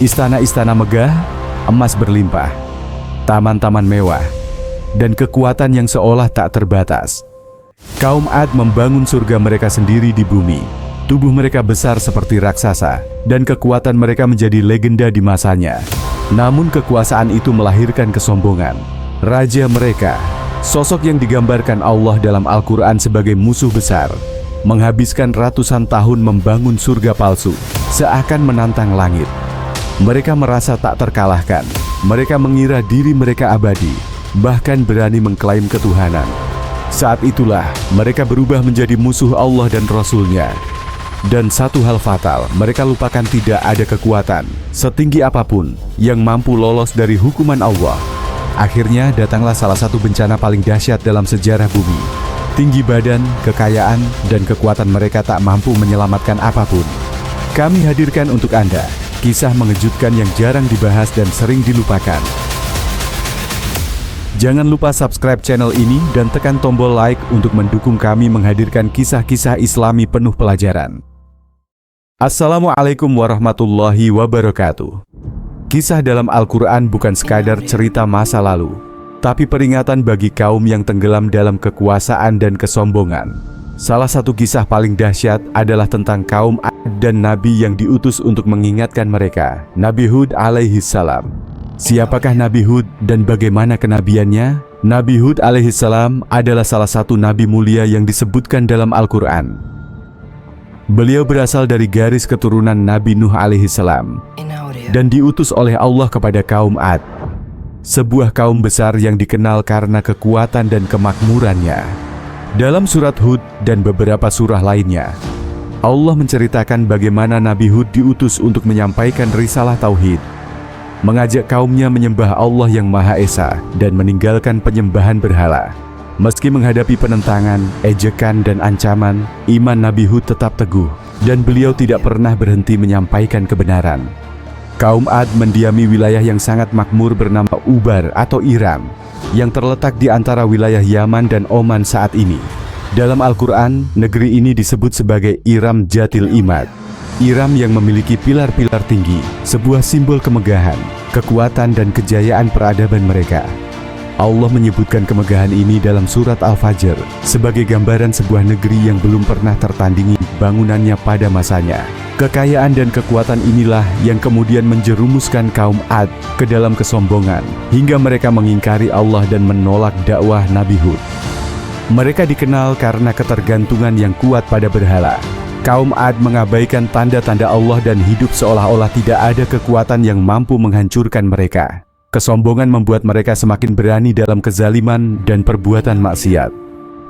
Istana-istana megah, emas berlimpah, taman-taman mewah, dan kekuatan yang seolah tak terbatas. Kaum Ad membangun surga mereka sendiri di bumi. Tubuh mereka besar seperti raksasa, dan kekuatan mereka menjadi legenda di masanya. Namun kekuasaan itu melahirkan kesombongan. Raja mereka, sosok yang digambarkan Allah dalam Al-Quran sebagai musuh besar, menghabiskan ratusan tahun membangun surga palsu, seakan menantang langit. Mereka merasa tak terkalahkan. Mereka mengira diri mereka abadi, bahkan berani mengklaim ketuhanan. Saat itulah mereka berubah menjadi musuh Allah dan Rasul-Nya. Dan satu hal fatal, mereka lupakan tidak ada kekuatan setinggi apapun yang mampu lolos dari hukuman Allah. Akhirnya datanglah salah satu bencana paling dahsyat dalam sejarah bumi. Tinggi badan, kekayaan, dan kekuatan mereka tak mampu menyelamatkan apapun. Kami hadirkan untuk Anda kisah mengejutkan yang jarang dibahas dan sering dilupakan. Jangan lupa subscribe channel ini dan tekan tombol like untuk mendukung kami menghadirkan kisah-kisah Islami penuh pelajaran. Assalamualaikum warahmatullahi wabarakatuh. Kisah dalam Al-Quran bukan sekadar cerita masa lalu, tapi peringatan bagi kaum yang tenggelam dalam kekuasaan dan kesombongan. Salah satu kisah paling dahsyat adalah tentang kaum Ad dan Nabi yang diutus untuk mengingatkan mereka, Nabi Hud alaihissalam. Siapakah Nabi Hud dan bagaimana kenabiannya? Nabi Hud alaihissalam adalah salah satu nabi mulia yang disebutkan dalam Al-Quran. Beliau berasal dari garis keturunan Nabi Nuh alaihissalam dan diutus oleh Allah kepada kaum Ad, sebuah kaum besar yang dikenal karena kekuatan dan kemakmurannya. Dalam surat Hud dan beberapa surah lainnya, Allah menceritakan bagaimana Nabi Hud diutus untuk menyampaikan risalah tauhid, mengajak kaumnya menyembah Allah yang Maha Esa dan meninggalkan penyembahan berhala. Meski menghadapi penentangan, ejekan, dan ancaman, iman Nabi Hud tetap teguh, dan beliau tidak pernah berhenti menyampaikan kebenaran. Kaum Ad mendiami wilayah yang sangat makmur bernama Ubar atau Iram, yang terletak di antara wilayah Yaman dan Oman saat ini. Dalam Al-Quran, negeri ini disebut sebagai Iram Jatil Imad. Iram yang memiliki pilar-pilar tinggi, sebuah simbol kemegahan, kekuatan dan kejayaan peradaban mereka. Allah menyebutkan kemegahan ini dalam surat Al-Fajr sebagai gambaran sebuah negeri yang belum pernah tertandingi bangunannya pada masanya. Kekayaan dan kekuatan inilah yang kemudian menjerumuskan kaum Ad ke dalam kesombongan, hingga mereka mengingkari Allah dan menolak dakwah Nabi Hud. Mereka dikenal karena ketergantungan yang kuat pada berhala. Kaum Ad mengabaikan tanda-tanda Allah dan hidup seolah-olah tidak ada kekuatan yang mampu menghancurkan mereka. Kesombongan membuat mereka semakin berani dalam kezaliman dan perbuatan maksiat.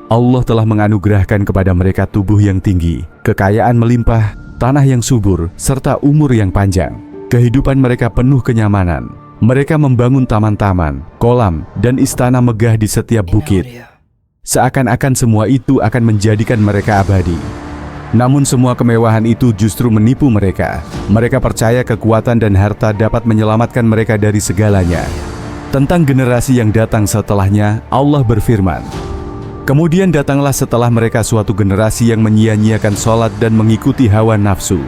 Allah telah menganugerahkan kepada mereka tubuh yang tinggi, kekayaan melimpah, tanah yang subur, serta umur yang panjang. Kehidupan mereka penuh kenyamanan. Mereka membangun taman-taman, kolam, dan istana megah di setiap bukit. Seakan-akan semua itu akan menjadikan mereka abadi. Namun semua kemewahan itu justru menipu mereka. Mereka percaya kekuatan dan harta dapat menyelamatkan mereka dari segalanya. Tentang generasi yang datang setelahnya, Allah berfirman, kemudian datanglah setelah mereka suatu generasi yang menyia-nyiakan sholat dan mengikuti hawa nafsu.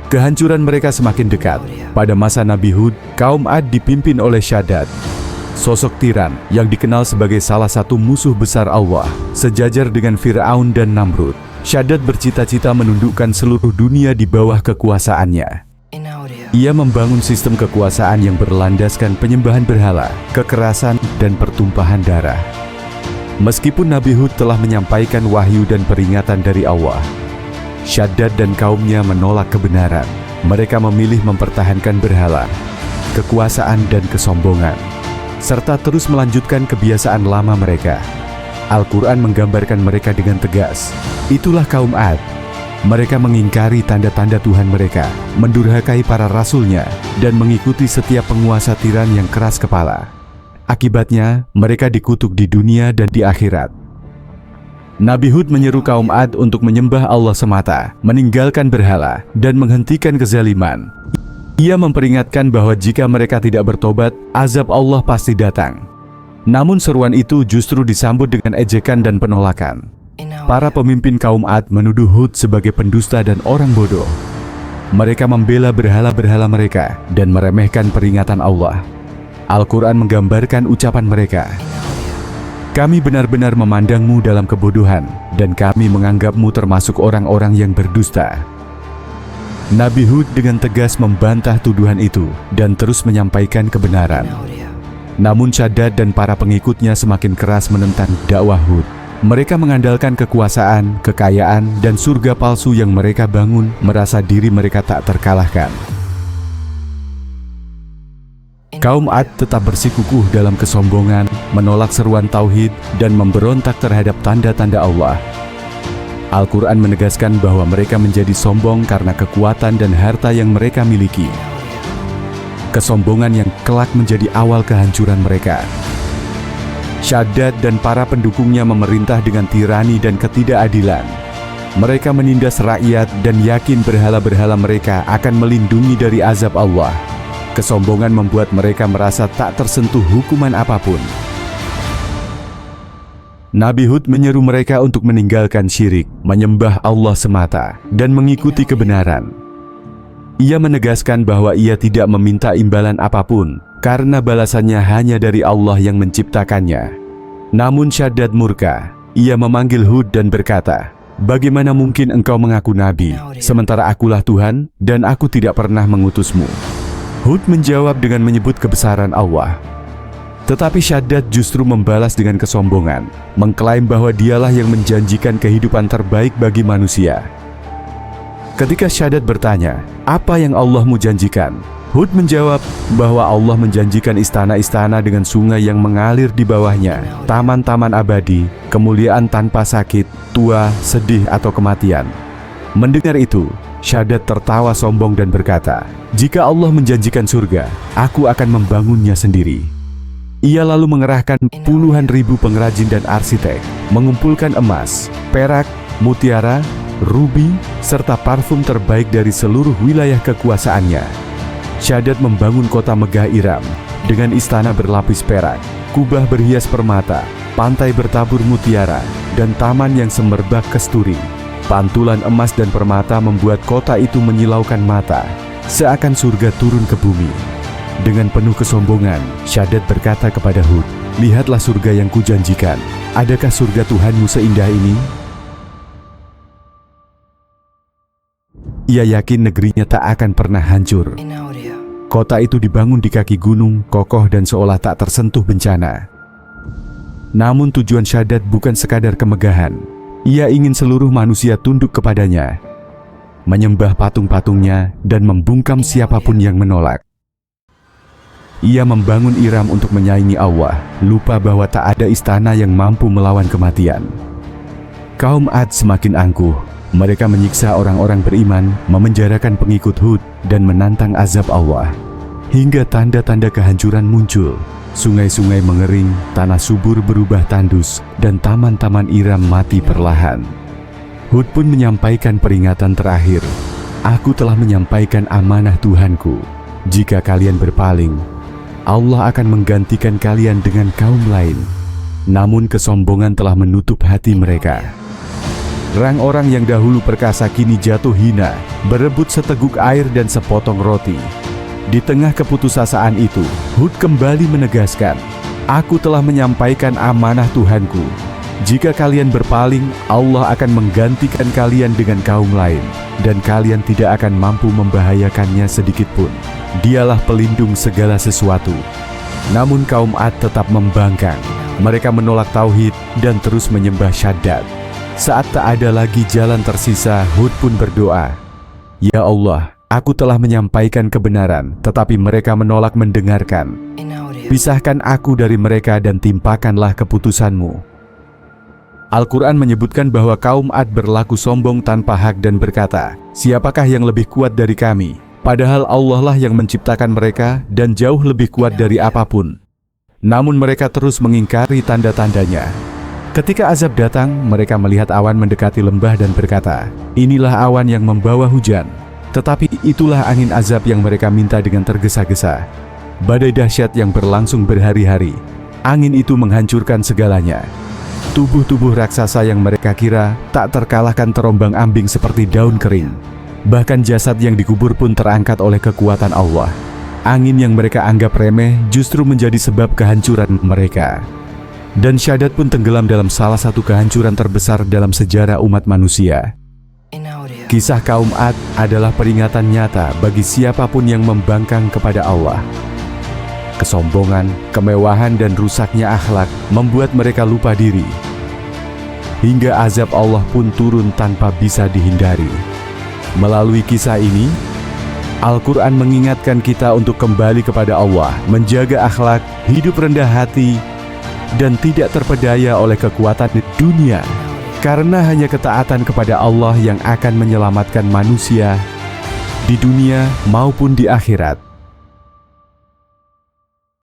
Kehancuran mereka semakin dekat. Pada masa Nabi Hud, kaum Ad dipimpin oleh Shaddad, sosok tiran yang dikenal sebagai salah satu musuh besar Allah, sejajar dengan Fir'aun dan Namrud. Shaddad bercita-cita menundukkan seluruh dunia di bawah kekuasaannya. Ia membangun sistem kekuasaan yang berlandaskan penyembahan berhala, kekerasan, dan pertumpahan darah. Meskipun Nabi Hud telah menyampaikan wahyu dan peringatan dari Allah, Shaddad dan kaumnya menolak kebenaran. Mereka memilih mempertahankan berhala, kekuasaan, dan kesombongan, serta terus melanjutkan kebiasaan lama mereka. Al-Quran menggambarkan mereka dengan tegas. Itulah kaum Ad. Mereka mengingkari tanda-tanda Tuhan mereka, mendurhakai para rasulnya, dan mengikuti setiap penguasa tiran yang keras kepala. Akibatnya, mereka dikutuk di dunia dan di akhirat. Nabi Hud menyeru kaum Ad untuk menyembah Allah semata, meninggalkan berhala, dan menghentikan kezaliman. Ia memperingatkan bahwa jika mereka tidak bertobat, azab Allah pasti datang. Namun seruan itu justru disambut dengan ejekan dan penolakan. Para pemimpin kaum Ad menuduh Hud sebagai pendusta dan orang bodoh. Mereka membela berhala-berhala mereka dan meremehkan peringatan Allah. Al-Quran menggambarkan ucapan mereka, "Kami benar-benar memandangmu dalam kebodohan, dan kami menganggapmu termasuk orang-orang yang berdusta." Nabi Hud dengan tegas membantah tuduhan itu dan terus menyampaikan kebenaran. Namun Shaddad dan para pengikutnya semakin keras menentang dakwah Hud. Mereka mengandalkan kekuasaan, kekayaan, dan surga palsu yang mereka bangun, merasa diri mereka tak terkalahkan. Kaum Ad tetap bersikukuh dalam kesombongan, menolak seruan tauhid, dan memberontak terhadap tanda-tanda Allah. Al-Quran menegaskan bahwa mereka menjadi sombong karena kekuatan dan harta yang mereka miliki. Kesombongan yang kelak menjadi awal kehancuran mereka. Shaddad dan para pendukungnya memerintah dengan tirani dan ketidakadilan. Mereka menindas rakyat dan yakin berhala-berhala mereka akan melindungi dari azab Allah. Kesombongan membuat mereka merasa tak tersentuh hukuman apapun. Nabi Hud menyeru mereka untuk meninggalkan syirik, menyembah Allah semata, dan mengikuti kebenaran. Ia menegaskan bahwa ia tidak meminta imbalan apapun, karena balasannya hanya dari Allah yang menciptakannya. Namun Shaddad murka. Ia memanggil Hud dan berkata, "Bagaimana mungkin engkau mengaku nabi, sementara akulah Tuhan, dan aku tidak pernah mengutusmu?" Hud menjawab dengan menyebut kebesaran Allah. Tetapi Shaddad justru membalas dengan kesombongan, mengklaim bahwa dialah yang menjanjikan kehidupan terbaik bagi manusia. Ketika Shaddad bertanya, "Apa yang Allah-Mu janjikan?" Hud menjawab bahwa Allah menjanjikan istana-istana dengan sungai yang mengalir di bawahnya, taman-taman abadi, kemuliaan tanpa sakit, tua, sedih, atau kematian. Mendengar itu, Shaddad tertawa sombong dan berkata, "Jika Allah menjanjikan surga, aku akan membangunnya sendiri." Ia lalu mengerahkan puluhan ribu pengrajin dan arsitek, mengumpulkan emas, perak, mutiara, rubi, serta parfum terbaik dari seluruh wilayah kekuasaannya. Shaddad membangun kota megah Iram dengan istana berlapis perak, kubah berhias permata, pantai bertabur mutiara, dan taman yang semerbak kesturi. Pantulan emas dan permata membuat kota itu menyilaukan mata, seakan surga turun ke bumi. Dengan penuh kesombongan, Shaddad berkata kepada Hud, "Lihatlah surga yang kujanjikan. Adakah surga Tuhanmu seindah ini?" Ia yakin negerinya tak akan pernah hancur. Kota itu dibangun di kaki gunung, kokoh dan seolah tak tersentuh bencana. Namun tujuan Shaddad bukan sekadar kemegahan. Ia ingin seluruh manusia tunduk kepadanya, menyembah patung-patungnya, dan membungkam siapapun yang menolak. Ia membangun Iram untuk menyaingi Allah, lupa bahwa tak ada istana yang mampu melawan kematian. Kaum Ad semakin angkuh. Mereka menyiksa orang-orang beriman, memenjarakan pengikut Hud, dan menantang azab Allah. Hingga tanda-tanda kehancuran muncul. Sungai-sungai mengering, tanah subur berubah tandus, dan taman-taman Iram mati perlahan. Hud pun menyampaikan peringatan terakhir. "Aku telah menyampaikan amanah Tuhanku. Jika kalian berpaling, Allah akan menggantikan kalian dengan kaum lain." Namun kesombongan telah menutup hati mereka. Orang-orang yang dahulu perkasa kini jatuh hina, berebut seteguk air dan sepotong roti. Di tengah keputusasaan itu, Hud kembali menegaskan, "Aku telah menyampaikan amanah Tuhanku. Jika kalian berpaling, Allah akan menggantikan kalian dengan kaum lain, dan kalian tidak akan mampu membahayakannya sedikitpun. Dialah pelindung segala sesuatu." Namun kaum Ad tetap membangkang. Mereka menolak tauhid dan terus menyembah Shaddad. Saat tak ada lagi jalan tersisa, Hud pun berdoa, "Ya Allah, aku telah menyampaikan kebenaran, tetapi mereka menolak mendengarkan. Pisahkan aku dari mereka dan timpakanlah keputusanmu." Al-Quran menyebutkan bahwa kaum Ad berlaku sombong tanpa hak dan berkata, "Siapakah yang lebih kuat dari kami?" Padahal Allah lah yang menciptakan mereka dan jauh lebih kuat dari apapun. Namun mereka terus mengingkari tanda-tandanya. Ketika azab datang, mereka melihat awan mendekati lembah dan berkata, "Inilah awan yang membawa hujan." Tetapi itulah angin azab yang mereka minta dengan tergesa-gesa. Badai dahsyat yang berlangsung berhari-hari. Angin itu menghancurkan segalanya. Tubuh-tubuh raksasa yang mereka kira tak terkalahkan terombang-ambing seperti daun kering. Bahkan jasad yang dikubur pun terangkat oleh kekuatan Allah. Angin yang mereka anggap remeh justru menjadi sebab kehancuran mereka. Dan Syadad pun tenggelam dalam salah satu kehancuran terbesar dalam sejarah umat manusia. Kisah kaum Ad adalah peringatan nyata bagi siapapun yang membangkang kepada Allah. Kesombongan, kemewahan, dan rusaknya akhlak membuat mereka lupa diri. Hingga azab Allah pun turun tanpa bisa dihindari. Melalui kisah ini, Al-Quran mengingatkan kita untuk kembali kepada Allah, menjaga akhlak, hidup rendah hati, dan tidak terpedaya oleh kekuatan dunia. Karena hanya ketaatan kepada Allah yang akan menyelamatkan manusia di dunia maupun di akhirat.